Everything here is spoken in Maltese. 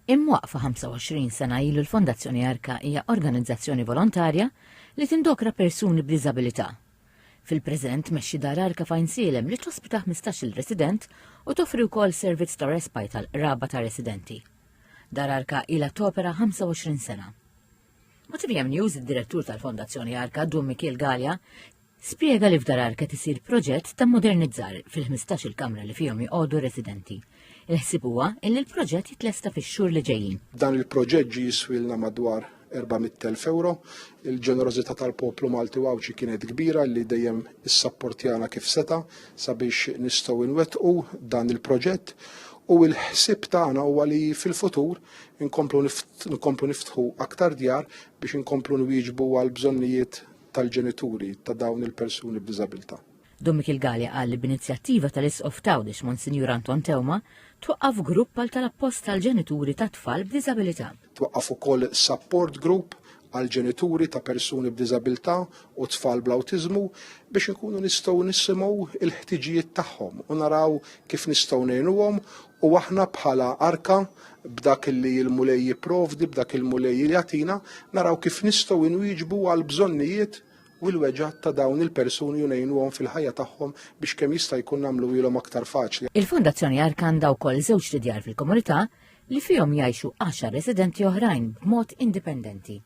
Imwaqfa 25 sena ilu l-Fondazzjoni Arka hija organizzazzjoni volontarja li tindokra persuni b'diżabilità. Fil-preżent mexxi dar Arka f'Għajnsielem li tospita 15-il resident u toffri wkoll servizz ta' respite tal-raba ta' residenti. Dar Arka ilha topera 25 sena. Motivjem News, id-direttur tal-Fondazzjoni Arka, Dum Mikiel Galja, spjega li f'Dar Arka tisir proġett ta' modernizzar fil-15 kamra li fihom joqogħdu residenti. Il-ħsieb huwa li l-proġett jitlesta fix-xhur li ġejjin. Dan il-proġett ġie jiswilna madwar 400,000 euro. Il-ġenerożità tal-poplu Malti Wawċi kienet kbira li dejjem issapportjana kif seta sabiex nistgħu nwettqu dan il-proġett u l-ħsieb tagħna huwa li fil-futur nkomplu niftħu aktar djar biex inkomplu nwieġbu għal bżonnijiet tal-ġenituri ta' dawn il-persuni b'diżabilità. Dum Mikiel Galja qal li b'inizjattiva tal-Isqof Tawdix Monsinjur Anton Tewma twaqqaf grupp għal tal-appost tal-ġenituri ta' tfal b'diżabilità. Twaqqaf ukoll support group għal ġenituri ta' persuni b'diżabilità u tfal bl-awtiżmu biex inkunu nistgħu nisimgħu il-ħtiġijiet tagħhom u naraw kif nistgħu ngħinuhom u aħna bħala Arka b'dak li l-mulej jipprovdi, b'dak il-mulej li jagħtina, naraw kif nistgħu nwieġbu għal bżonnijiet u l-weġġat ta' dawn il-persuni u ngħinuhom fil-ħajja tagħhom biex kemm jista' jkun nagħmlu ilhom aktar faċli. Il-Fondazzjoni Arka għandha wkoll żewġ djar fil-komunità li fihom jgħixu 10 residenti oħrajn b'mod indipendenti.